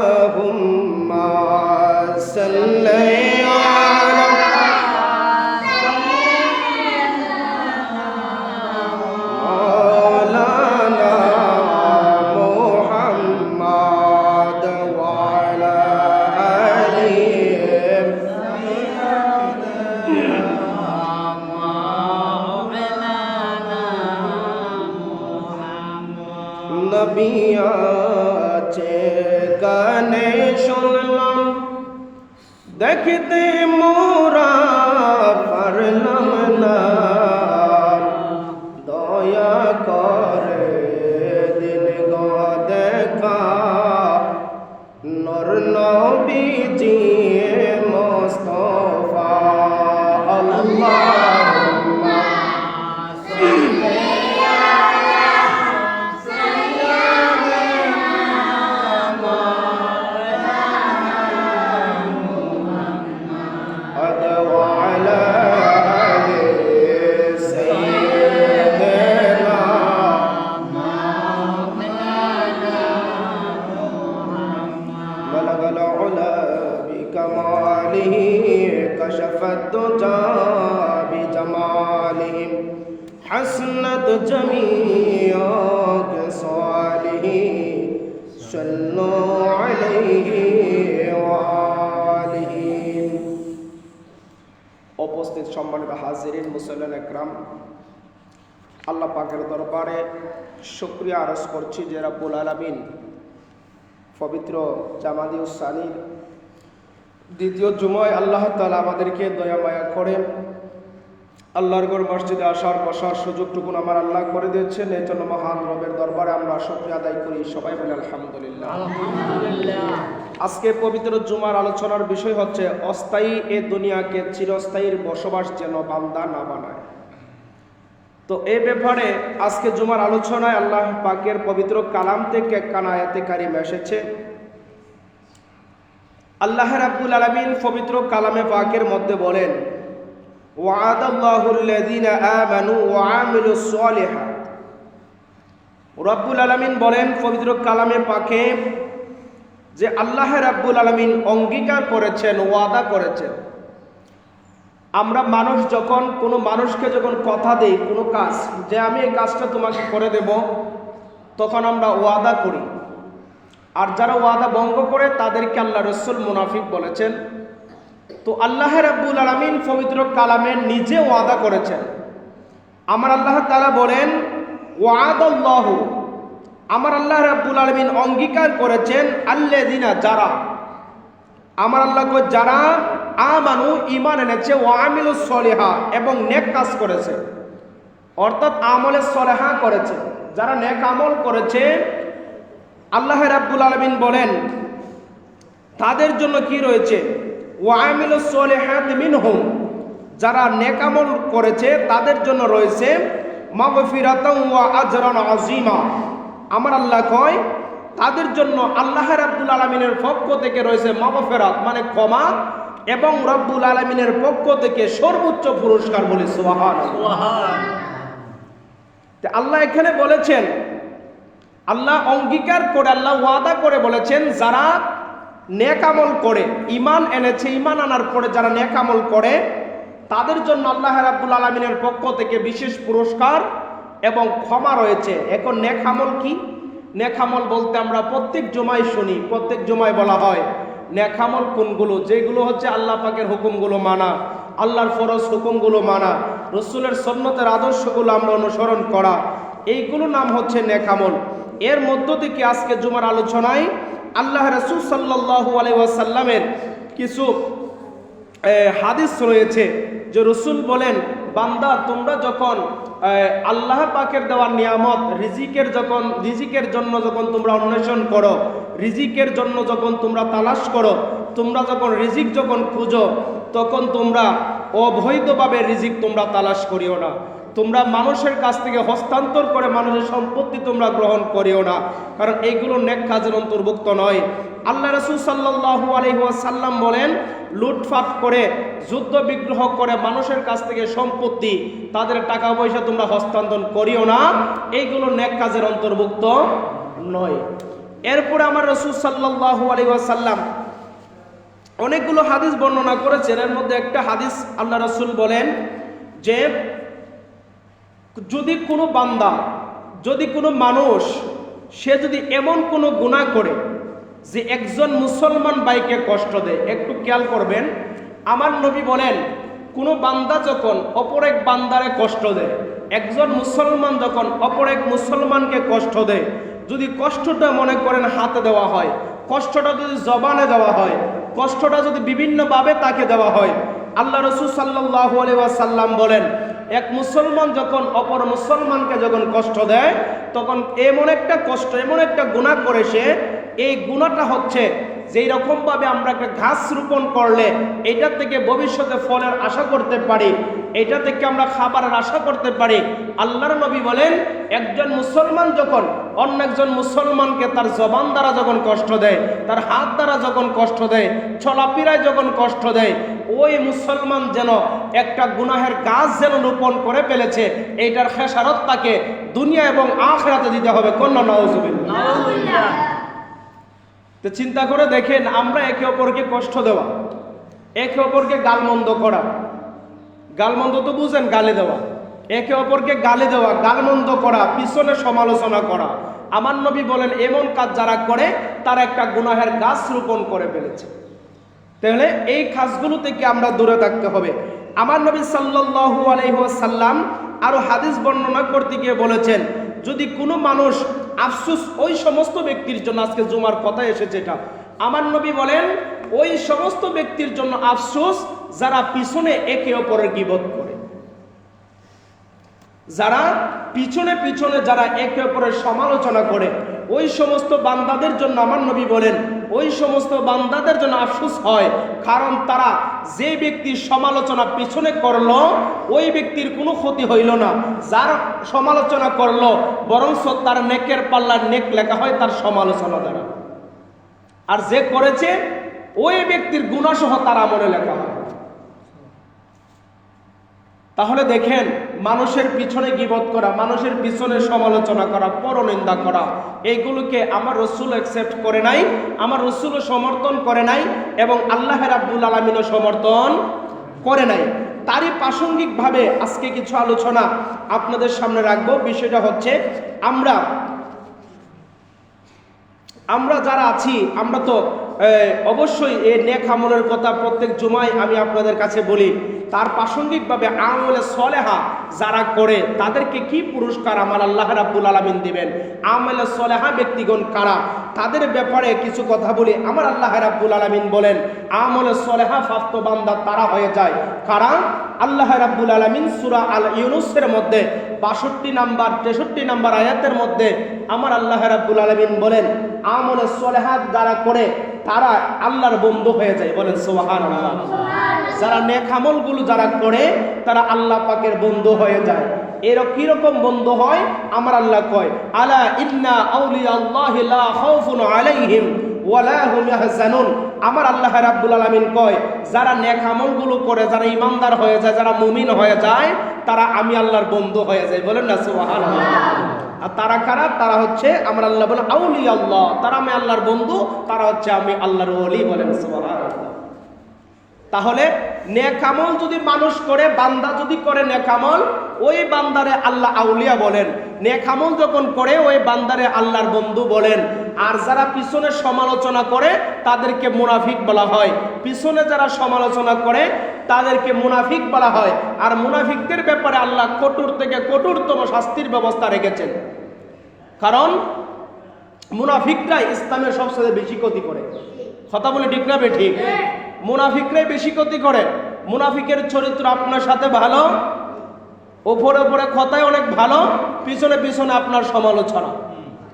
Allahumma salli ala Maulana Muhammad wa ala alihi Nabiya গানে শুনলাম দেখতে মোরা পারলাম না দয়া করে দিন গো দেখা নূর নবীজি মুস্তাফা আল্লাহুম্মা كشف الدجى بجماله حسنت جميع خصاله صلوا عليه وآله উপস্থিত সম্মানিত হাজিরিন মুসল্লিন একরাম, আল্লাহ পাকের দরবারে শুকরিয়া আরজ করছি যে রব্বুল আলামিন পবিত্র জামাদিউস সানির দ্বিতীয় জুমায় আল্লাহ তাআলা আমাদেরকে দয়া মায়া করে আল্লাহর ঘর মসজিদে আসার বসার সুযোগটুকু আমার আল্লাহ করে দিয়েছেন। এই জন্য মহান রবের দরবারে আমরা শুকরিয়া আদায় করি। সবাই বলে আলহামদুলিল্লাহ। আজকে পবিত্র জুমার আলোচনার বিষয় হচ্ছে অস্থায়ী এ দুনিয়াকে চিরস্থায়ীর বসবাস যেন বান্দা না বানায়। তো এই ব্যাপারে আজকে জুমার আলোচনায় আল্লাহ পাকের পবিত্র কালাম থেকে কান আয়াতে কারিমা এসেছে। আল্লাহ রাব্বুল আলামিন পবিত্র কালামে পাকের মধ্যে বলেন, ওয়াদাল্লাহুল্লাযীনা আমানু ওয়া আমিলুস সলিহাত। রব্বুল আলামিন বলেন পবিত্র কালামে পাকে যে আল্লাহ রাব্বুল আলামিন অঙ্গীকার করেছেন, ওয়াদা করেছেন। আমরা মানুষ যখন কোনো মানুষকে যখন কথা দেই কোনো কাজ যে আমি এই কাজটা তোমাকে করে দেব, তখন আমরা ওয়াদা করি। আর যারা ওয়াদা ভঙ্গ করে তাদেরকে আল্লাহ রাসূল মুনাফিক বলেছেন। তো আল্লাহ রাব্বুল আলামিন পবিত্র কালামে নিজে ওয়াদা করেছেন। আমার আল্লাহ তাআলা বলেন ওয়াদাল্লাহু, আমার আল্লাহ রাব্বুল আলামিন অঙ্গীকার করেছেন আল্লাযিনা, যারা, আমার আল্লাহ কয় যারা আমানু, ঈমান এনেছে, ওয়া আমিলুস সলিহাত, এবং নেক কাজ করেছে, অর্থাৎ আমলে সলেহা করেছে, যারা নেক আমল করেছে, আল্লাহ রাব্বুল আলামিন বলেন তাদের জন্য কি রয়েছে, ওয়া আমিলুস সলিহাত মিনহুম, যারা নেক আমল করেছে তাদের জন্য রয়েছে মাগফিরাতাও ওয়া আজরান আযীমা। আমার আল্লাহ কয় তাদের জন্য আল্লাহ রাব্বুল আলামিনের পক্ষ থেকে রয়েছে মাগফিরাত মানে ক্ষমা, এবং রব্বুল আলামিনের পক্ষ থেকে সর্বোচ্চ পুরস্কার। বলি সুবহানাল্লাহ। আল্লাহ এখানে বলেছেন, আল্লাহ অঙ্গীকার করে, আল্লাহ ওয়াদা করে বলেছেন যারা নেক আমল করে, ঈমান এনেছে, ঈমান আনার পরে যারা নেক আমল করে তাদের জন্য আল্লাহ রাব্বুল আলামিনের পক্ষ থেকে বিশেষ পুরস্কার এবং ক্ষমা রয়েছে। এখন নেক আমল কি? নেক আমল বলতে আমরা প্রত্যেক জুমায় শুনি, প্রত্যেক জুমায় বলা হয় নেক আমল কোনগুলো, যেগুলো হচ্ছে আল্লাহ পাকের হুকুমগুলো মানা, আল্লাহর ফরজ হুকুমগুলো মানা, রাসূলের সুন্নতের আদর্শগুলো আমরা অনুসরণ করা, এইগুলো নাম হচ্ছে নেক আমল। এর মধ্য থেকে আজকে জুমার আলোচনায় আল্লাহ রাসূল সাল্লাল্লাহু আলাইহি ওয়াসাল্লামের কিছু হাদিস রয়েছে যে রাসূল বলেন, বান্দা তোমরা যখন আল্লাহ পাকের দেওয়া নিয়ামত রিজিকের জন্য যখন তোমরা অন্বেষণ করো, রিজিকের জন্য যখন তোমরা তালাশ করো, তোমরা যখন রিজিক যখন খুঁজো তখন তোমরা অবৈধভাবে রিজিক তোমরা তালাশ করিও না। তোমরা মানুষের কাছ থেকে হস্তান্তর করে মানুষের সম্পত্তি তোমরা গ্রহণ করিও না, কারণ এইগুলো নেক কাজের অন্তর্ভুক্ত নয়। আল্লাহ রাসূল সাল্লাল্লাহু আলাইহি ওয়াসাল্লাম বলেন, লুটপাট করে যুদ্ধ বিগ্রহ করে মানুষের কাছ থেকে সম্পত্তি তাদের টাকা পয়সা তোমরা হস্তান্তর করিও না, এইগুলো নেক কাজের অন্তর্ভুক্ত নয়। এরপরে আমার রাসূল সাল্লাল্লাহু আলাইহি ওয়াসাল্লাম অনেকগুলো হাদিস বর্ণনা করেছেন। এর মধ্যে একটা হাদিস আল্লাহ রাসূল বলেন যে যদি কোনো বান্দা, যদি কোনো মানুষ সে যদি এমন কোনো গুনাহ করে যে একজন মুসলমান ভাইকে কষ্ট দেয়, একটু খেয়াল করবেন, আমার নবী বলেন কোনো বান্দা যখন অপর এক বান্দারে কষ্ট দেয়, একজন মুসলমান যখন অপর এক মুসলমানকে কষ্ট দেয়, যদি কষ্টটা মনে করেন হাতে দেওয়া হয়, কষ্টটা যদি জবানে দেওয়া হয়, কষ্টটা যদি বিভিন্নভাবে তাকে দেওয়া হয়, আল্লাহ রাসূল সাল্লাল্লাহু আলাইহি ওয়াসাল্লাম বলেন এক মুসলমান যখন অপর মুসলমানকে যখন কষ্ট দেয় তখন এমন একটা কষ্ট, এমন একটা গুনাহ করে সে, এই গুনাহটা হচ্ছে যেই রকমভাবে আমরা একটা ঘাস রোপণ করলে এটা থেকে ভবিষ্যতে ফলের আশা করতে পারি, এটা থেকে আমরা খাবারের আশা করতে পারি। আল্লাহর নবী বলেন একজন মুসলমান যখন অন্য একজন মুসলমানকে তার জবান দ্বারা যখন কষ্ট দেয়, তার হাত দ্বারা যখন কষ্ট দেয়, চলাফেরায় যখন কষ্ট দেয়, ওই মুসলমান যেন একটা গুনাহের গাছ যেন রোপণ করে ফেলেছে, এইটার খেসারত তাকে দুনিয়া এবং আখিরাতে দিতে হবে। কন্যা নাউজুবিল্লাহ। তো চিন্তা করে দেখেন, আমরা একে অপরকে কষ্ট দেওয়া, একে অপরকে গালমন্দ করা, গালমন্দ তো বুঝেন, গালি দেওয়া, একে অপরকে গালি দেওয়া, গালমন্দ করা, পিছনে সমালোচনা করা, আমার নবী বলেন এমন কাজ যারা করে তারা একটা গুনাহের গাছ রোপণ করে ফেলেছে। তাহলে এই কাজগুলো থেকে আমরা দূরে থাকতে হবে। আমার নবী সাল্লাল্লাহু আলাইহি ওয়াসাল্লাম আরো হাদিস বর্ণনা করতে গিয়ে বলেছেন যদি কোনো মানুষ আফসোস, ওই সমস্ত ব্যক্তির জন্য, আজকে জুমার কথা এসেছে এটা, আমার নবী বলেন ওই সমস্ত ব্যক্তির জন্য আফসোস যারা পিছনে একে অপরের গীবত করে, যারা পিছনে পিছনে যারা একে অপরের সমালোচনা করে, ওই সমস্ত বান্দাদের জন্য আমার নবী বলেন ওই সমস্ত বান্দাদের জন্য আফসোস হয়, কারণ তারা যে ব্যক্তির সমালোচনা পিছনে করলো ওই ব্যক্তির কোনো ক্ষতি হইল না, যার সমালোচনা করলো বরঞ্চ তার নেকের পাল্লার নেক লেখা হয় তার সমালোচনা দ্বারা, আর যে করেছে ওই ব্যক্তির গুনাহ সহ তার আমলে লেখা হয়। তাহলে দেখেন, মানুষের পিছনে গীবত করা, মানুষের পিছনে সমালোচনা করা, পরনিন্দা করা, এইগুলোকে আমার রাসূল অ্যাকসেপ্ট করে নাই, আমার রাসূলও সমর্থন করে নাই, এবং আল্লাহ রাব্বুল আলামিনও সমর্থন করে নাই। তারই প্রাসঙ্গিকভাবে আজকে কিছু আলোচনা আপনাদের সামনে রাখবো। বিষয়টা হচ্ছে আমরা যারা আছি, আমরা তো অবশ্যই এই নেক আমলের কথা প্রত্যেক জুমায় আমি আপনাদের কাছে বলি। তার প্রাসঙ্গিকভাবে আমলে সলেহা যারা করে তাদেরকে কি পুরস্কার আমার আল্লাহ রাব্বুল আলামিন দিবেন, আমলে সলেহা ব্যক্তিগণ কারা, তাদের ব্যাপারে কিছু কথা বলি। আমার আল্লাহ রাব্বুল আলামিন বলেন আমলে সলেহা প্রাপ্ত বান্দা তারা হয়ে যায় কারা। আল্লাহ রাব্বুল আলামিন সূরা আল ইউনূসের মধ্যে ৬২ নাম্বার ৬৩ নাম্বার আয়াতের মধ্যে আমার আল্লাহ রাব্বুল আলামিন বলেন আমলে সলেহা যারা করে তারা আল্লাহর বন্ধু হয়ে যায়। বলেন সুবহানাল্লাহ। যারা নেক আমলগুলো যারা করে তারা আল্লাহ পাকের বন্ধু হয়ে যায়। এর কিরকম বন্ধু হয় আমার আল্লাহ কয় আলা ইন্না আউলিয়া আল্লাহি লা খাউফুন আলাইহিম ওয়ালা হুম ইয়াহজানুন। আমার আল্লাহ রাব্বুল আলামিন কয় যারা নেক আমলগুলো করে, যারা ইমানদার হয়ে যায়, যারা মুমিন হয়ে যায়, তারা আমি আল্লাহর বন্ধু হয়ে যায়। বলেন না সুবহানাল্লাহ। আর তারা কারা? তারা হচ্ছে আমার আল্লাহ বলেন আউলিয়া আল্লাহ, তারা আমি আল্লাহর বন্ধু, তারা হচ্ছে আমি আল্লাহর ওলি। বলেন সুবহানাল্লাহ। তাহলে নেক আমল যদি মানুষ করে, বান্দা যদি করে নেক আমল, ওই বান্দারে আল্লাহ আউলিয়া বলেন। নেক আমল যখন করে ওই বান্দারে আল্লাহর বন্ধু বলেন। আর যারা পিছনে সমালোচনা করে তাদেরকে মুনাফিক বলা হয়। পিছনে যারা সমালোচনা করে তাদেরকে মুনাফিক বলা হয়। আর মুনাফিকদের ব্যাপারে আল্লাহ কঠোর থেকে কঠোরতম শাস্তির ব্যবস্থা রেখেছেন, কারণ মুনাফিকরা ইসলামের সবচেয়ে বেশি ক্ষতি করে। কথা বলে ঠিক না বেঠিক? মুনাফিকরাই বেশি ক্ষতি করে। মুনাফিকের চরিত্র আপনার সাথে ভালো, ওপরে ওপরে কথায় অনেক ভালো, পিছনে পিছনে আপনার সমালোচনা,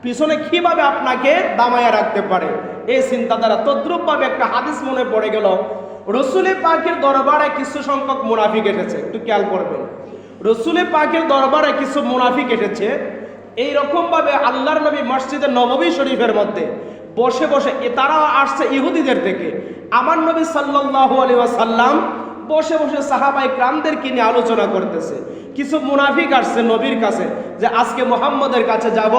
পিছনে কিভাবে আপনাকে দামায়া রাখতে পারে, এই চিন্তাধারা। তদ্রূপভাবে একটা হাদিস মনে পড়ে গেল, রসুলের পাকের দরবারে কিছু সংখ্যক মুনাফিক এসেছে, একটু খেয়াল করবেন। রসুলের পাকের দরবারে কিছু মুনাফিক এসেছে, এইরকম ভাবে আল্লাহর নবী মসজিদে নববী শরীফের মধ্যে বসে বসে, তারাও আসছে ইহুদিদের থেকে। আমার নবী সাল্লাল্লাহু আলাইহি ওয়াসাল্লাম বসে বসে সাহাবায়ে কিরামদেরকে নিয়ে আলোচনা করতেছে। কিছু মুনাফিক আসছে নবীর কাছে যে আজকে মুহাম্মদের কাছে যাব,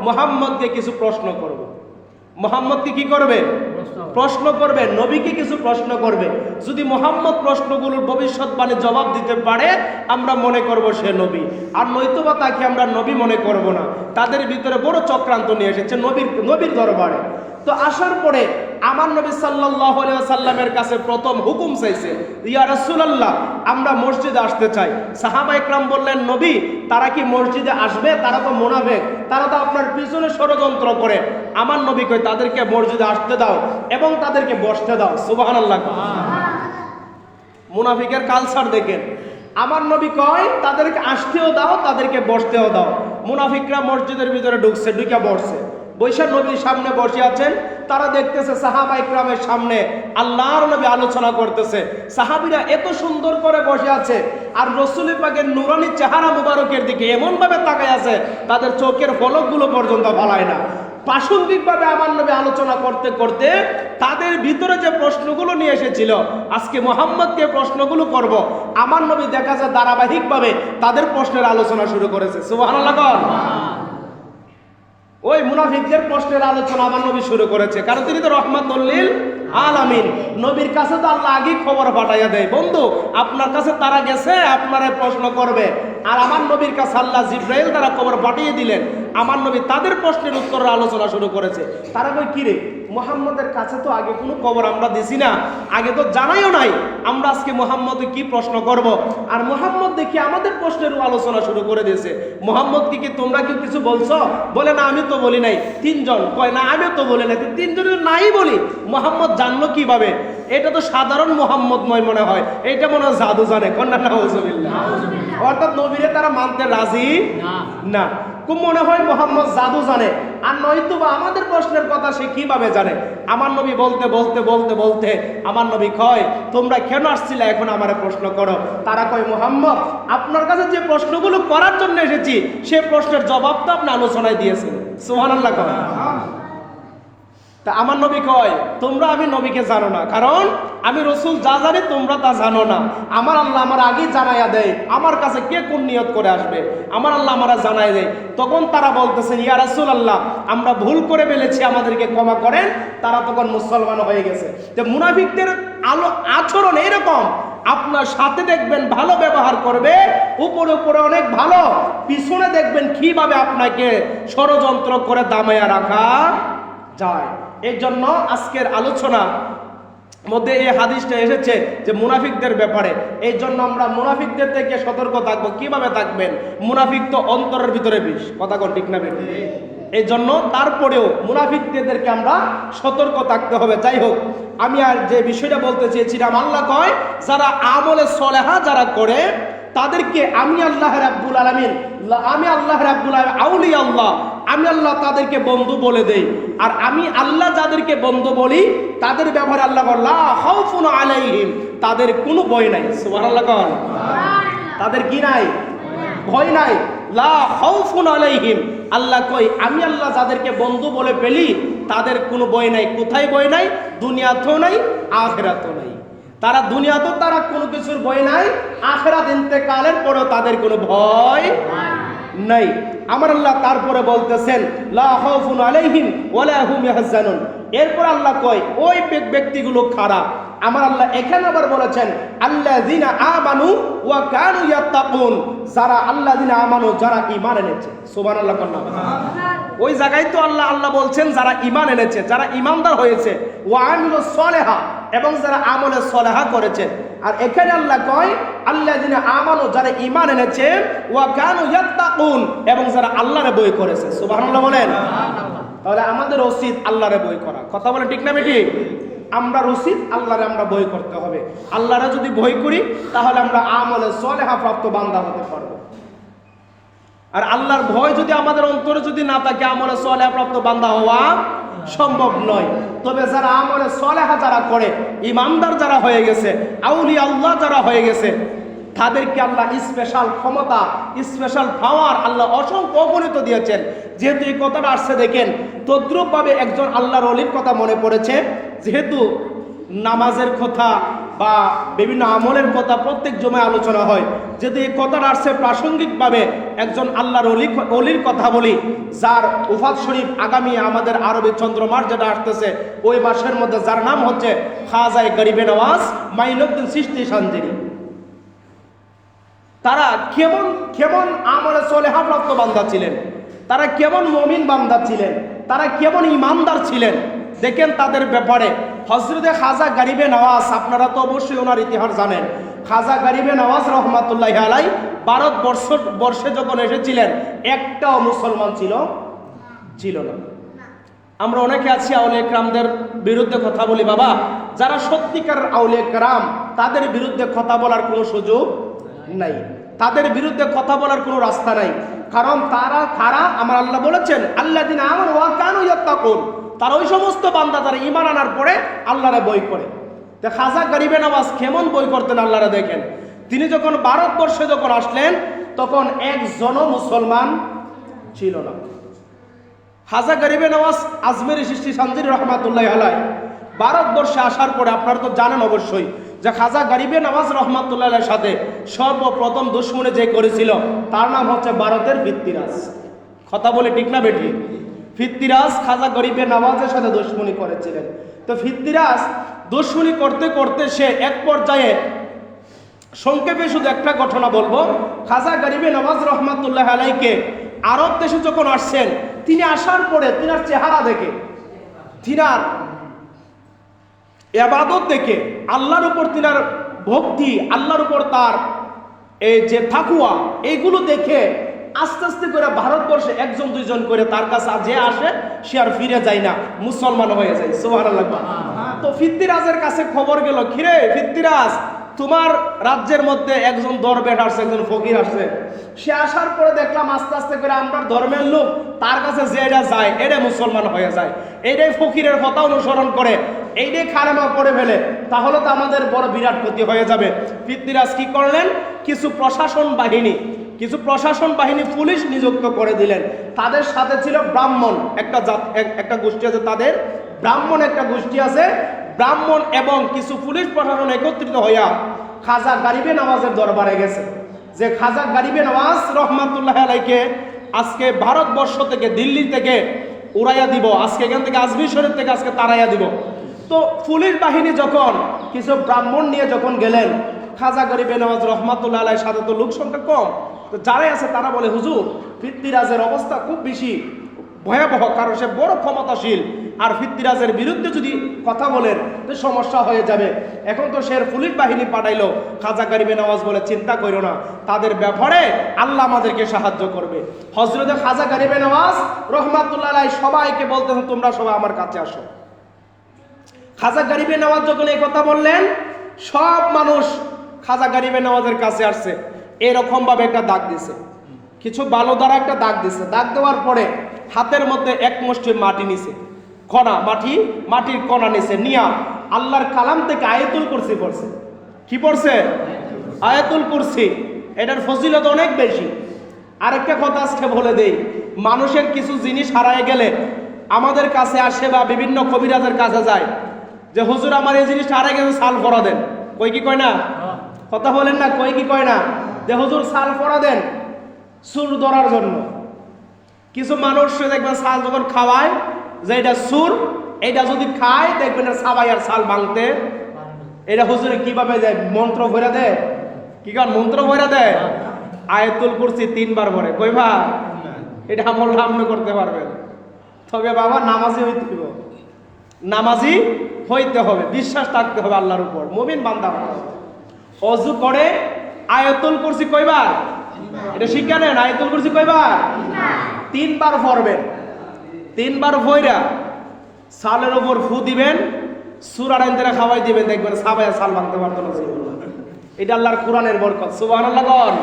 মুহাম্মদকে কিছু প্রশ্ন করব। মুহাম্মদকে কি করবে? প্রশ্ন করবে, নবীকে কিছু প্রশ্ন করবে। যদি মুহাম্মদ প্রশ্নগুলোর ভবিষ্যৎবাণী জবাব দিতে পারে আমরা মনে করব সে নবী, আর নয়তোবা তাকে আমরা নবী মনে করব না। তাদের ভিতরে বড় চক্রান্ত নিয়ে এসেছে নবীর দরবারে। তো আসার পরে আমার নবী সাল্লাল্লাহু আলাইহি ওয়াসাল্লামের কাছে প্রথম হুকুম চাইছে, ইয়া রাসূলুল্লাহ আমরা মসজিদে আসতে চাই। সাহাবায়ে কেরাম বললেন, নবী তারা কি মসজিদে আসবে? তারা তো মুনাফিক, তারা তো আপনার পিছনে ষড়যন্ত্র করে। আমার নবী কই তাদেরকে মসজিদে আসতে দাও এবং তাদেরকে বসতে দাও। সুবহানাল্লাহ। মুনাফিকের কালচার দেখেন। আমার নবী কয় তাদেরকে আসতেও দাও, তাদেরকে বসতেও দাও। মুনাফিকরা মসজিদের ভিতরে ঢুকছে, ঢুকে বসছে। বৈশাখ নবীর সামনে বসে আছেন, তারা দেখতেছে সাহাবায়ে কেরামের সামনে আল্লাহর নবী আলোচনা করতেছে। সাহাবীরা এত সুন্দর করে বসে আছে, আর রাসূল পাকের নূরানী চেহারা মুবারকের দিকে এমন ভাবে তাকায় আছে, তাদের চোখের পলকগুলো পর্যন্ত ভালায় না। প্রাসঙ্গিকভাবে আমার নবী আলোচনা করতে করতে তাদের ভিতরে যে প্রশ্নগুলো নিয়ে এসেছিল, আজকে মুহাম্মদকে প্রশ্নগুলো করব, আমার নবী দেখা যায় ধারাবাহিকভাবে তাদের প্রশ্নের আলোচনা শুরু করেছে। সুবহানাল্লাহ। ওই মুনাফিকদের প্রশ্নের আলোচনা আমার নবী শুরু করেছে, কারণ তিনি তো রহমাতুল লিল আলামিন। নবীর কাছে তো আল্লাহ আগেই খবর পাঠাইয়া দেয়, বন্ধু আপনার কাছে তারা গেছে, আপনারা প্রশ্ন করবে। আর আমার নবীর কাছে আল্লাহ জিব্রাইল দ্বারা খবর পাঠিয়ে দিলেন, আমার নবী তাদের প্রশ্নের উত্তরের আলোচনা শুরু করেছে। তারা কই কি রে, মুহাম্মদের কাছে তো আগে কোনো খবর আমরা দিছি না, আগে তো জানাইও নাই, আমরা আজকে মুহাম্মদকে কি প্রশ্ন করব। আর মুহাম্মদ দেখি আমাদের প্রশ্নের আলোচনা শুরু করে দিয়েছে। মুহাম্মদকে কি তোমরা কি কিছু বলছো? বলে না আমি তো বলি নাই। তিনজন কয় না আমিও তো বলি নাই। তিনজনের নাই বলি, মুহাম্মদ জানলো কিভাবে? এটা তো সাধারণ মুহাম্মদ নয় মনে হয়, এটা মনে হয় জাদু জানে। কন্যা নাউজুবিল্লাহ। অর্থাৎ নবীরে তারা মানতে রাজি না। খুব মনে হয় মুহাম্মদ জাদু জানে, আর নয়তো বা আমাদের প্রশ্নের কথা সে কিভাবে জানে। আমার নবী বলতে বলতে বলতে বলতে আমার নবী কয় তোমরা কেন আসছিলে এখন আমারে প্রশ্ন করো? তারা কয় মুহাম্মদ আপনার কাছে যে প্রশ্নগুলো করার জন্য এসেছি সে প্রশ্নের জবাব তো আপনি আলোচনায় দিয়েছেন। সুবহানাল্লাহ। তা আমার নবী কয় তোমরা আমি নবীকে জানো না, কারণ আমি রসুল যা জানি তোমরা তা জানো না। আমার আল্লাহ আমার আগেই জানাইয়া দেয় আমার কাছে কে কোন নিয়ত করে আসবে, আমার আল্লাহ আমারা জানাই দেয়। তখন তারা বলতেছেন ইয়া রাসূলুল্লাহ আমরা ভুল করে ফেলেছি, আমাদেরকে ক্ষমা করেন। তারা তখন মুসলমান হয়ে গেছে। যে মুনাফিকদের আচরণ এরকম, আপনার সাথে দেখবেন ভালো ব্যবহার করবে, উপরে উপরে অনেক ভালো, পিছনে দেখবেন কিভাবে আপনাকে ষড়যন্ত্র করে দামাইয়া রাখা যায়। এই জন্য আজকের আলোচনা মধ্যে এই হাদিসটা এসেছে যে মুনাফিকদের ব্যাপারে। এই জন্য আমরা মুনাফিকদের থেকে সতর্ক থাকবো। কিভাবে থাকবেন? মুনাফিক তো অন্তরের ভিতরে বিষ, কথা কোন ঠিক না বেঠিক? এই জন্য তারপরেও মুনাফিকদেরকে আমরা সতর্ক থাকতে হবে। যাই হোক, আমি আর যে বিষয়টা বলতে চেয়েছিলাম, আল্লাহ কয় যারা আমলে সলেহা যারা করে তাদেরকে আমি আল্লাহ রাব্বুল আলামিন, আমি আল্লাহ রাব্বুল আলামিন আউলিয়া আল্লাহ, আমি আল্লাহ তাদেরকে বন্ধু বলে দেই। আর আমি আল্লাহ যাদেরকে বন্ধু বলি তাদের ব্যাপারে আল্লাহ লা খাউফুন আলাইহিম, তাদের কোনো ভয় নাই। সুবহানাল্লাহ। তাদের কি নাই? ভয় নাই। লা খাউফুন আলাইহিম, আল্লাহ কই আমি আল্লাহ যাদেরকে বন্ধু বলে ফেলি তাদের কোনো ভয় নাই। কোথায় ভয় নাই? দুনিয়াতেও নাই, আখিরাতেও নাই। তারা দুনিয়াতেও তারা কোনো কিছুর ভয় নাই, আখিরাত ইন্তেকালের পরেও তাদের কোনো ভয় নাই। আমার আল্লাহ তারপরে বলতেছেন লা খাউফুন আলাইহিম ওয়ালা হুম ইয়াহজানুন। এরপর আল্লাহ কয় ওই ব্যক্তিগুলো খারাপ। আমার আল্লাহ এখানে আবার বলেছেন আল্লাযিনা আমানু ওয়া কানু ইয়াত্তাকুন, যারা আল্লাযিনা আমানু, যারা ঈমান এনেছে। সুবহানাল্লাহ। ওই জায়গায় তো আল্লাহ বলছেন যারা ঈমান এনেছে, যারা ঈমানদার হয়েছে, ওয়া আমিলুস সলিহা, এবং যারা আমলে সলেহা করেছে। আর এখানে আল্লাহ কয় আল্লাযিনা আমানু, যারা ঈমান এনেছে, ওয়া কানু ইয়াত্তাকুন, এবং যারা আল্লাহরে ভয় করেছে। সুবহানাল্লাহ বলেন। তাহলে আমাদের উচিত আল্লাহরে ভয় করা। কথা বলে ঠিক না বেঠিক? আমরা উচিত আল্লাহরে আমরা ভয় করতে হবে। আল্লাহরে যদি ভয় করি তাহলে আমরা আমলে সলেহা প্রাপ্ত বান্দা হতে পারবো। আর আল্লাহর ভয় যদি আমাদের অন্তরে যদি না থাকে, আমলে সলেহা প্রাপ্ত বান্দা হওয়া সম্ভব নয়। তবে যারা আমলে সলেহা যারা করে, ইমানদার যারা হয়ে গেছে, আউলিয়া আল্লাহ যারা হয়ে গেছে, তাদেরকে আল্লাহ স্পেশাল ক্ষমতা, স্পেশাল পাওয়ার আল্লাহ অসংখ্য অগণিত দিয়েছেন। যেহেতু এই কথাটা আসছে দেখেন, তদ্রুপভাবে একজন আল্লাহর ওলির কথা মনে পড়েছে। যেহেতু নামাজের কথা বা বিভিন্ন আমলের কথা প্রত্যেক জমায় আলোচনা হয়, যদি এই কথাটা আসছে প্রাসঙ্গিকভাবে একজন আল্লাহর অলির কথা বলি, যার উফাত শরীফ আগামী আমাদের আরবি চন্দ্র মাস যেটা আসতেছে ওই মাসের মধ্যে, যার নাম হচ্ছে খাজায়ে গরিবে নওয়াজ মাইনুদ্দিন চিশতি সানজিরি। তারা কেমন কেমন আমলে সলেহা প্রাপ্ত বান্দা ছিলেন, তারা কেমন মুমিন বান্দা ছিলেন, তারা কেমন ইমানদার ছিলেন, দেখেন তাদের ব্যাপারে। হযরতে খাজা গরিবে নওয়াজ, আপনারা তো অবশ্যই ওনার ইতিহাস জানেন। খাজা গরিবে নওয়াজ রহমাতুল্লাহি আলাইহি ভারতবর্ষে যখন এসেছিলেন, একটাও মুসলমান ছিল না। আমরা অনেকে আছি আউলিয়া কেরামদের বিরুদ্ধে কথা বলি, বাবা যারা সত্যিকার আউলিয়া কেরাম তাদের বিরুদ্ধে কথা বলার কোনো সুযোগ নাই, তাদের বিরুদ্ধে কথা বলার কোনো রাস্তা নাই। কারণ তারা আমার আল্লাহ বলেছেন আল্লাযিনা আমানু ওয়া কানু ইয়াত্তাকুন, তারা ওই সমস্ত বান্দা যারা ঈমান আনার পরে আল্লাহরে ভয় করে। তো খাজা গরিবে নওয়াজ কেমন ভয় করতেন আল্লাহরে দেখেন। তিনি যখন ভারতবর্ষে যখন আসলেন তখন একজনও মুসলমান ছিল না। খাজা গরিবে নওয়াজ আজমেরি চিশতি সানজিরি রহমাতুল্লাহি আলাইহি ভারতবর্ষে আসার পরে আপনারা তো জানেন অবশ্যই যে খাজা গরিবে নওয়াজ রহমাতুল্লাহি আলাইহির সাথে সর্বপ্রথম দুশমনি যে করেছিল তার নাম হচ্ছে ভারতের ফিত্তিরাজ। কথা বলে ঠিক না বেটি? ফিত্তিরাজ খাজা গরিবে নওয়াজের সাথে দুশমনি করেছিলেন। তো ফিত্তিরাজ দুশমনি করতে করতে সে এক পর্যায়ে, সংক্ষেপে শুধু একটা ঘটনা বলবো, খাজা গরিবে নওয়াজ রহমাতুল্লাহি আলাইহিকে আরব দেশে যখন আসছেন, তিনি আসার পরে তিনার চেহারা দেখে, তিনার ইবাদত দেখে, আল্লাহর উপর তিনার ভক্তি, আল্লাহর উপর তার এই যে তাকওয়া, এইগুলো দেখে আস্তে আস্তে করে ভারতবর্ষে একজন দুইজন করে তার কাছে যে আসে সে আর ফিরে যায় না, মুসলমান হয়ে যায়। সুবহানাল্লাহ। তো ফিত্তিরাজের কাছে খবর গেল, কিরে ফিত্তিরাজ, তোমার রাজ্যের মধ্যে একজন দরবেশ আসছে, একজন ফকির আসছে। সে আসার পরে দেখলাম আস্তে আস্তে করে আমরা ধর্মের লোক তার কাছে যে এটা যায় এটা মুসলমান হয়ে যায়, এইটাই ফকিরের কথা অনুসরণ করে, এইটাই খালেমা পড়ে ফেলে, তাহলে তো আমাদের বড় বিরাট ক্ষতি হয়ে যাবে। ফিত্তিরাজ কি করলেন, কিছু প্রশাসন বাহিনী পুলিশ নিযুক্ত করে দিলেন। তাদের সাথে ছিল ব্রাহ্মণ একটা গোষ্ঠী আছে, তাদের ব্রাহ্মণ একটা গোষ্ঠী আছে, ব্রাহ্মণ এবং কিছু পুলিশ প্রশাসন একত্রিত হইয়া খাজা গরিবে নওয়াজের দরবারে গেছে যে খাজা গরিবে নওয়াজ রহমাতুল্লাহি আলাইহিকে আজকে ভারতবর্ষ থেকে, দিল্লি থেকে উড়াইয়া দিব, আজকে এখান থেকে আজমির শরীফ থেকে আজকে তাড়াইয়া দিব। তো পুলিশ বাহিনী যখন কিছু ব্রাহ্মণ নিয়ে যখন গেলেন, খাজা গরিবে নওয়াজ রহমাতুল্লাহি আলাইহির সাথে তো লোক সংখ্যা কম, তো যারাই আছে তারা বলে হুজুর ফিত্তিরাজের অবস্থা খুব বেশি ভয়াবহ, কারণ সে বড় ক্ষমতাশীল, আর ফিত্তিরাজের বিরুদ্ধে যদি কথা বলেন তো সমস্যা হয়ে যাবে। এখন তো সে পুলিশ বাহিনী পাঠাইলো। খাজা গরিবে নওয়াজ বলে চিন্তা করো না, তাদের ব্যাপারে আল্লাহ আমাদেরকে সাহায্য করবে। হযরতে খাজা গরিবে নওয়াজ রহমাতুল্লাহি আলাইহি সবাইকে বলতেন তোমরা সবাই আমার কাছে আসো। খাজা গরিবে নওয়াজ যখন এই কথা বললেন, সব মানুষ খাজা গরিবে নওয়াজের কাছে আসছে। এরকম ভাবে একটা দাগ দিছে, কিছু বালো দ্বারা একটা দাগ দিছে। দাগ দেওয়ার পরে হাতের মধ্যে এক মুষ্টি মাটি নিছে, মাটির কণা নিছে, নিয়া আল্লাহর কালাম থেকে আয়াতুল কুরসি পড়ছে। কি পড়ছে? আয়াতুল কুরসি। এটার ফজিলত অনেক বেশি। আরেকটা কথা আজকে বলে দেই, মানুষের কিছু জিনিস হারায় গেলে আমাদের কাছে আসে বা বিভিন্ন কবিরাজের কাছে যায় যে হুজুর আমার এই জিনিসটা হারায় গেছে, সাল পরা দেন। কই কি কয় না? কথা বলেন না, কই কি কয় না? যে হুজুর সাল পরা দেন চুল ধরার জন্য। কিছু মানুষ দেখবেন সাল যখন খাওয়ায় যে এটা চুল, এটা যদি খায় দেখবেন সাবাই আর সাল ভাঙতে, এটা হুজুরে কিভাবে যায়, মন্ত্র ভরে দেয়। কি কারণ মন্ত্র ভরে দেয়? আয়াতুল কুরসি 3 বার ভরে। কই ভা এটা আমল আপনি করতে পারবেন। তবে বাবা নামাজি হইতে হবে, বিশ্বাস থাকতে হবে আল্লাহর উপর, মুমিন বান্দা। ওযু করে আয়াতুল কুরসি কয়বার? এটা শিক্ষা নেন। আয়াতুল কুরসি কয়বার? 3 বার পড়বেন। 3 বার পড়া সালের উপর ফু দিবেন, সূরা আনতে খাওয়াই দিবেন, দেখবেন সাবায়া সাল ভাঙতে পারতো না। এটা আল্লাহর কোরআনের বরকত। সুবহানাল্লাহ বল।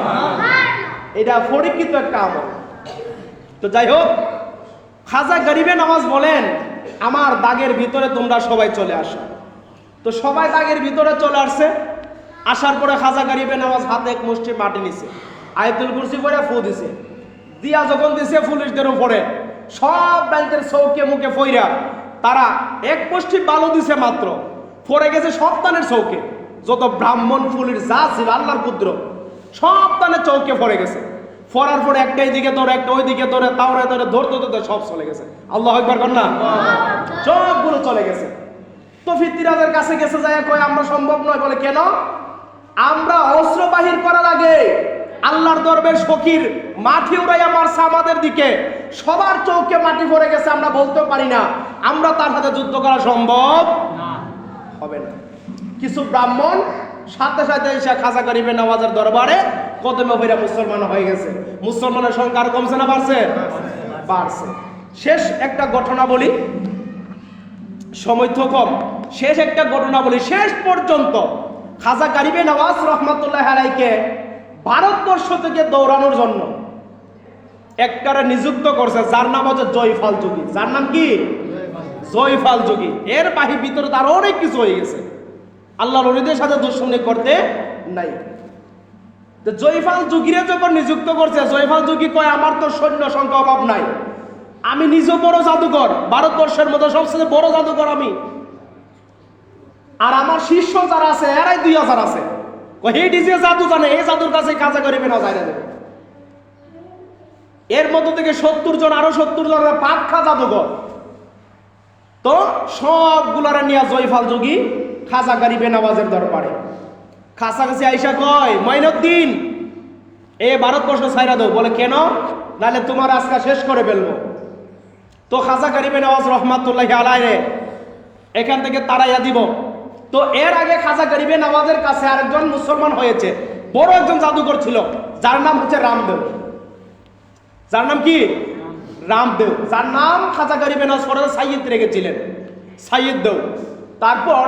এটা পরীক্ষিত একটা আমল। তো যাই হোক, খাজা গরিবে নওয়াজ বলেন আমার দাগের ভিতরে তোমরা সবাই চলে আসো। তো সবাই দাগের ভিতরে চলে আসছে। আসার পরে খাজা গরিবে নওয়াজ হাতে এক মুষ্টি মাটি নিছে, আয়াতুল কুরসি পড়ে ফু দিছে। দিয়া যখন দিছে পুলিশদের উপরে, সব ব্যাংকের চৌকে মুখে ফইরা তারা এক মুষ্টি বালু দিছে মাত্র, পড়ে গেছে সপ্তাহের চৌকে। যত ব্রাহ্মণ পুলিশ যা ছিল আল্লাহর পুত্র সপ্তাহের চৌকে পড়ে গেছে। ফরার পরে একটা এইদিকে ধরে, একটা ওইদিকে ধরে, তাওরে ধরে, ধরতে ধরতে সব চলে গেছে। আল্লাহু আকবার কর না, সবগুলো চলে গেছে। তো ফিতরাজের কাছে গেছে, যায় কয় আমরা সম্ভব নয়। বলে কেন? আমরা অস্ত্র বাহির করার আগে আল্লাহর দরবার ফকির মাটি উড়াইয়া মারছে আমাদের দিকে, সবার চৌকে মাটি পড়ে গেছে, আমরা বলতে পারি না, আমরা তার সাথে যুদ্ধ করা সম্ভব হবে না। কিছু ব্রাহ্মণ সাথে সাথে এসে খাজা গরিবে নওয়াজের দরবারে কদমে পড়ে মুসলমান হয়ে গেছে। মুসলমানের সংখ্যা আর কমছে না বাড়ছে? বাড়ছে। শেষ একটা ঘটনা বলি, সময় তো কম, শেষ একটা ঘটনা বলি। শেষ পর্যন্ত খাজা গরিবে নওয়াজ রহমাতুল্লাহ আলাইকে ভারতবর্ষ থেকে দৌড়ানোর জন্য একটারে নিযুক্ত করছে, যার নাম হচ্ছে জয়ফাল যোগী। যার নাম কি? জয়ফাল যোগী। এর বাহির ভিতরে তার অনেক কিছু হয়ে গেছে, আল্লাহর ওলিদের সাথে দুশ্মনী করতে নাই। তো জয়ফাল যোগীরে যখন নিযুক্ত করছে, জয়ফাল যোগী কয় আমার তো সৈন্য সংখ্যা অভাব নাই, আমি নিজে বড় জাদুকর, ভারতবর্ষের মধ্যে সবচেয়ে বড় জাদুকর আমি, আর আমার শিষ্য যারা আছে এরাই 2000 আছে। এই ডিজে জাদু জানে, এই জাদুর কাছে খাজা গরিবে নওয়াজ আইনা দেবে। এর মধ্যে থেকে 70 জন, আরো 70 জনের পাক্কা জাদুকর। তো সবগুলারে নিয়ে জয়ফাল যোগী খাজা গরিবে নওয়াজের দরবারে কাছাকাছি আইসা কয়, মঈনুদ্দিন এ ভারতবর্ষ ছাইরা দাও। বলে কেন? নাহলে তোমার আজকে শেষ করে ফেলবো। তো খাজা গরিবে নওয়াজ রহমাতুল্লাহি আলাইহি এখান থেকে তাড়াইয়া দিব। তো এর আগে খাজা গরিবে নওয়াজের কাছে আরেকজন মুসলমান হয়েছে, বড় একজন জাদুকর ছিল, যার নাম হচ্ছে রামদেব। যার নাম কি? রামদেব। যার নাম খাজা গরিবে নওয়াজ পরে সাইয়্যিদ রেখেছিলেন, সাইয়্যিদ দেও। তারপর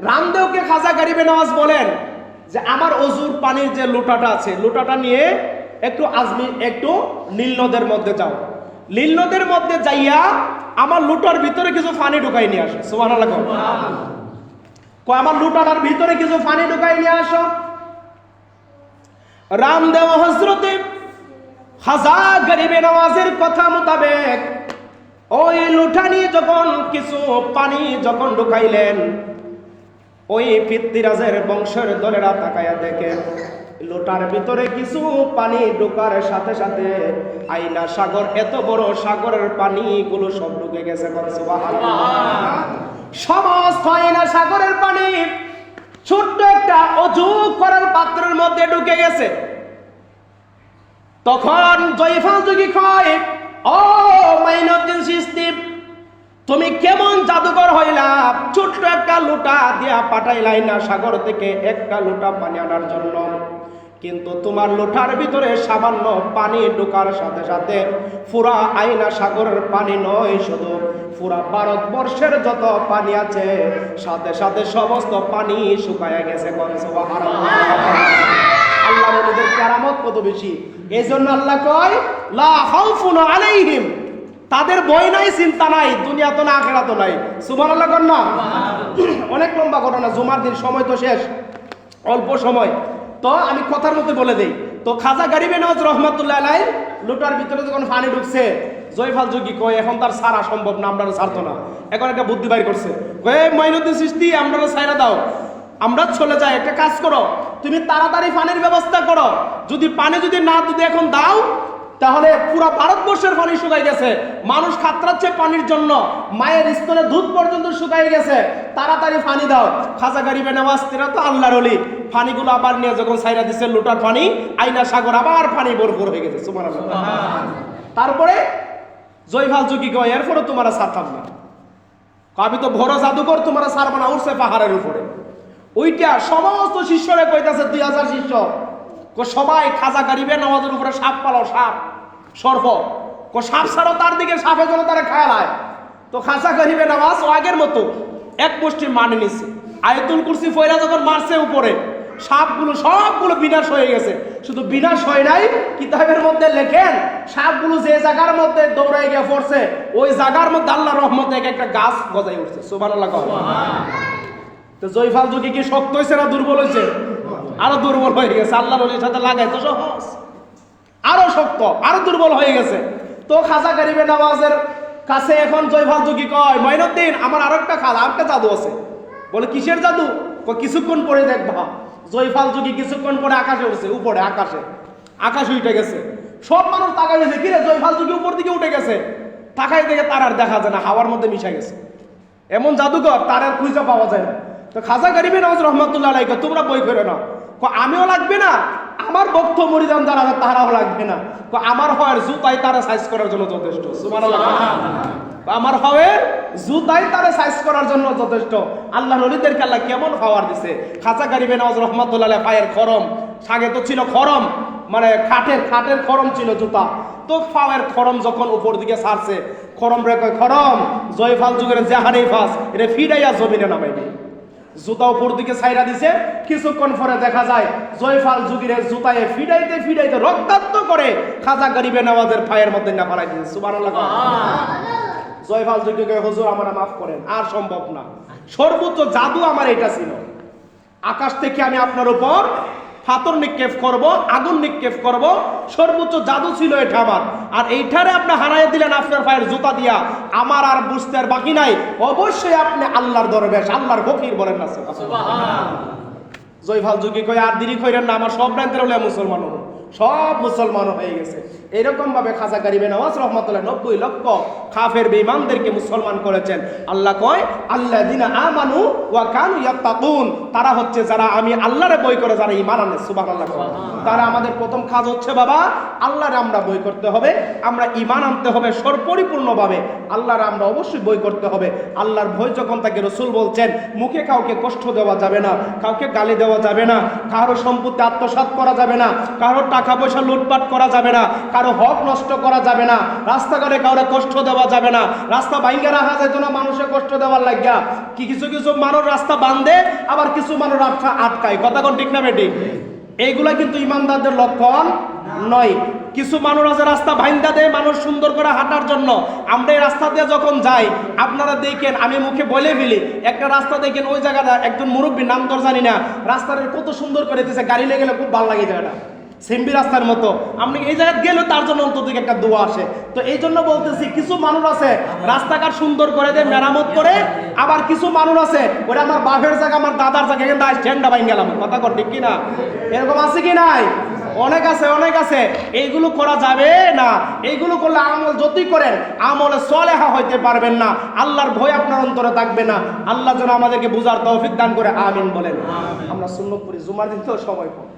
রামদেবকে খাজা গরিবে নওয়াজ বলেন যে আমার অজুর পানির যে লোটাটা আছে, লোটাটা নিয়ে একটু নীল নদের মধ্যে যাও। নীল নদের মধ্যে যাইয়া আমার লুটার ভিতরে কিছু পানি ঢুকাই নিয়ে আসো। সুবহানাল্লাহ। আমার লুটাটার ভিতরে কিছু পানি ঢুকাই নিয়ে আসো। রামদেব হযরতে খাজা গরিবে নওয়াজের কথা মোতাবেক ওই লুটা নিয়ে যখন কিছু পানি যখন ঢুকাইলেন, ওই পৃথ্বীরাজের বংশের দলেরা তাকায়া দেখে লোটার ভিতরে কিছু পানি ঢোকার সাথে সাথে আইনা সাগর, এত বড় সাগরের পানিগুলো সব ঢুকে গেছে। সুবহানাল্লাহ। সমস্ত আইনা সাগরের পানি ছোট্ট একটা অজু করার পাত্রের মধ্যে ঢুকে গেছে। তখন জয়ফাল যোগী কয়, ও মঈনুদ্দিন চিশতি, তুমি কেমন জাদুকর হইলা? ছোট্ট একটা লোটা দিয়া পাঠাইলাই না সাগর থেকে একটা লোটা পানি আনার জন্য, কিন্তু তোমার লোটার ভিতরে সামান্য পানি ঢোকার সাথে সাথে পুরা আইনা সাগরের পানি নয়, শুধু পুরা ভারতবর্ষের যত পানি আছে সাথে সাথে সমস্ত পানি শুকায়া গেছে। সুবহানাল্লাহ। আল্লাহর ওলিদের কেরামত কত বেশি। এই জন্য আল্লাহ কয় লা খাউফুন আলাইহিম, তাদের ভয় নাই, চিন্তা নাই, দুনিয়া তো না আখিরাত তো নাই। সুবহানাল্লাহ কর না। অনেক লম্বা ঘটনা, জুমার দিন, সময় তো শেষ, অল্প সময়, তো আমি কথার মধ্যে বলে দেই। তো খাজা গরিবে নওয়াজ রহমাতুল্লাহ আলাইহি লোটার ভিতরে যখন পানি ঢুকছে, জয়ফাল যোগী কয় এখন তার সারা সম্ভব না, আমরা ছাড়তো না। এখন একটা বুদ্ধি বাইর করছে, কয় মঈনুদ্দিন চিশতি আমরা ছাইরা দাও, আমরা চলে যাই, একটা কাজ করো, তুমি তাড়াতাড়ি পানির ব্যবস্থা করো, যদি পানি না যদি এখন দাও তাহলে পুরো ভারতবর্ষের পানি শুকাই গেছে, মানুষ খাতরাচ্ছে পানির জন্য, মায়ের স্তনে দুধ পর্যন্ত শুকাই গেছে, তাড়াতাড়ি পানি দাও। খাজা গরিবে নওয়াজ তেরা তো আল্লাহর ওলি, পানিগুলো আবার নিয়ে যখন ছাইরা দিছে লোটার পানি, আইনা সাগর আবার পানি ভরপুর হয়ে গেছে। সুবহানাল্লাহ। তারপরে জয়ফাল যোগী কয় এরপরে তোমরা ছাড়তাম না, আমি তো বড় জাদুকর, তোমরা ছাড়বা না, উঠছে পাহাড়ের উপরে। ওইটা সমস্ত শিষ্যরে কইতাছে, 2000 শিষ্য, সবাই খাজা গরিবে নওয়াজের উপরে সাপ পালাও, সাপ সর্প, সাপ ছাড়ো তার দিকে, সাপে যেন তারা খায়ালায়। তো খাজা গরিবে নওয়াজ আগের মতো এক মুষ্টি মানে নিছে, আয়াতুল কুরসি ফয়রা যখন মারছে উপরে, সাপগুলো সবগুলো বিনাশ হয়ে গেছে। শুধু বিনাশ হয় নাই, কিতাবের মধ্যে লেখেন সাপগুলো যে জায়গার মধ্যে দৌড়াই গিয়ে পড়ছে ওই জায়গার মধ্যে আল্লাহর রহমতে একটা গাছ গজাই উঠছে। সুবহানাল্লাহ। তো জয়ফাল যুগে কি শক্ত হয়েছে না দুর্বল হয়েছে? আরো দুর্বল হয়ে গেছে। আল্লাহর ওলির সাথে লাগাই তো সহজ, আরো শক্ত, আরো দুর্বল হয়ে গেছে। তো খাজা গরিবে নওয়াজের কাছে এখন জয়ফাল যুগী কয়, মঈনুদ্দিন আমার আরো একটা খালা, আরেকটা জাদু আছে। বলে কিসের জাদু? কিছুক্ষণ পরে দেখবা। জয়ফাল যুগী কিছুক্ষণ পরে আকাশে উঠছে, উপরে আকাশে উঠে গেছে। সব মানুষ তাকাই গেছে, কিরে জয়ফাল যুগী উপর দিকে উঠে গেছে। তাকাই দেখে তার আর দেখা যায় না, হাওয়ার মধ্যে মিশে গেছে। এমন জাদুকর, তার আর খুঁজে পাওয়া যায় না। তো খাজা গরিবে নওয়াজ রহমাতুল্লাহ আলাইহি তোমরা বই করে নাও। আমিও লাগবে না, আমার বক্ত মরিদান যারা তারাও লাগবে না। আমার হওয়ার জুতাই তারা সাইজ করার জন্য যথেষ্ট। সুবহানাল্লাহ। আমার হওয়ার জুতাই তারা সাইজ করার জন্য যথেষ্ট। আল্লাহর ওলিদেরকে আল্লাহ কেমন পাওয়ার দিছে। খাজা গরিবে নওয়াজ রহমাতুল্লাহ আলাইহি পায়ের খরম, আগে তো ছিল খরম, মানে খাটের খরম ছিল জুতা। তো পায়ের খরম যখন উপর দিকে ছাড়ছে, খরম রে কয় খরম জয়ফাল যুগের জাহারি ফাস এটা ফিডাইয়া জমিনে নামাইবে। জুতা উপর দিকে ছাইরা দিছে। কিছুক্ষণ পরে দেখা যায় জয়ফাল যুগের জুতায় ফিডাইতে রক্তাক্ত করে খাজা গরিবে নওয়াজের পায়ের মধ্যে না ফেলাই দিয়েছে। সুবহানাল্লাহ। জয়ফাল যুগকে হুজুর আমারা মাফ করেন, আর সম্ভব না। সর্বোচ্চ জাদু আমার এটা ছিল, আকাশ থেকে আমি আপনার উপর পাথর নিক্ষেপ করব, আগুন নিক্ষেপ করব, সর্বোচ্চ জাদু ছিল এটা আমার। আর এইটারে আপনি হারাই দিলেন আপনার পায়ের জুতা দিয়া। আমার আর বুঝতে আর বাকি নাই, অবশ্যই আপনি আল্লাহর দরবেশ, আল্লাহর ফকির বলেন না সুবহানাল্লাহ। জয়ফাল যুগী কই আর দেরি কইরেন না, আমার সব রান্তের হলে মুসলমান হবো, সব মুসলমান হয়ে গেছে। এরকম ভাবে খাজা গরিবে নওয়াজ রহমাতুল্লাহ 90 লক্ষ কাফের বেঈমানদেরকে মুসলমান করেছেন। আল্লাহ কয় আল্লাযিনা আমানু ওয়া কানু ইয়াত্তাকুন, তারা হচ্ছে যারা আমি আল্লাহরে বই করে যারা ঈমান আনে। সুবহানাল্লাহ। তারা আমাদের প্রথম কাজ হচ্ছে বাবা আল্লাহরে আমরা বই করতে হবে, আমরা ঈমান আনতে হবে সর্বপরিপূর্ণভাবে। আল্লাহরে আমরা অবশ্যই বই করতে হবে। আল্লাহর ভয় যখন তাকে রাসূল বলছেন মুখে কাউকে কষ্ট দেওয়া যাবে না, কাউকে গালি দেওয়া যাবে না, কারো সম্পত্তি আত্মসাৎ করা যাবে না, কারো টাকা পয়সা লুটপাট করা যাবে না, কারো হক নষ্ট করা যাবে না, রাস্তাঘাটে কাউরে কষ্ট দেওয়া যাবে না। রাস্তা ভাঙ্গা রাখা যেত না মানুষের কষ্ট দেওয়ার লাগিয়া। কিছু মানুষ রাস্তা বাঁধে, আবার কিছু মানুষ রাস্তা আটকায়। কথা কোন ঠিক না বেটি? এইগুলা কিন্তু ইমানদারদের লক্ষণ নয়। কিছু মানুষ আছে রাস্তা ভাঙ্গা দেয় মানুষ সুন্দর করে হাঁটার জন্য। আমরা এই রাস্তা দিয়ে যখন যাই আপনারা দেখেন, আমি মুখে বলে ফেলি, একটা রাস্তা দেখেন ওই জায়গাটা একজন মুরব্বী, নাম তো জানি না, রাস্তাটা কত সুন্দর করে দিয়েছে, গাড়ি লেগে গেলে খুব ভালো লাগে জায়গাটা, সেম্বি রাস্তার মতো। আপনি এই জায়গায় গেলে তার জন্য অন্তত একটা দোয়া আসে। তো এই জন্য বলতেছি কিছু মানুষ আছে রাস্তাঘাট সুন্দর করে দেয়, মেরামত করে, আবার কিছু মানুষ আছে ওরা আমার বাপের জায়গা, আমার দাদার জায়গা, কিন্তু আজ ঝেন্ডা বাইন গেলাম। কথা কর ঠিক কিনা? এরকম আছে কি নাই? অনেক আছে। এইগুলো করা যাবে না। এইগুলো করলে আমল যতই করেন আমলে সলেহা হইতে পারবেন না, আল্লাহর ভয় আপনার অন্তরে থাকবে না। আল্লাহ যেন আমাদেরকে বুঝার তৌফিক দান করে, আমিন বলেন। আমরা সুন্নত পড়ি, জুমার দিন তো সময় কম।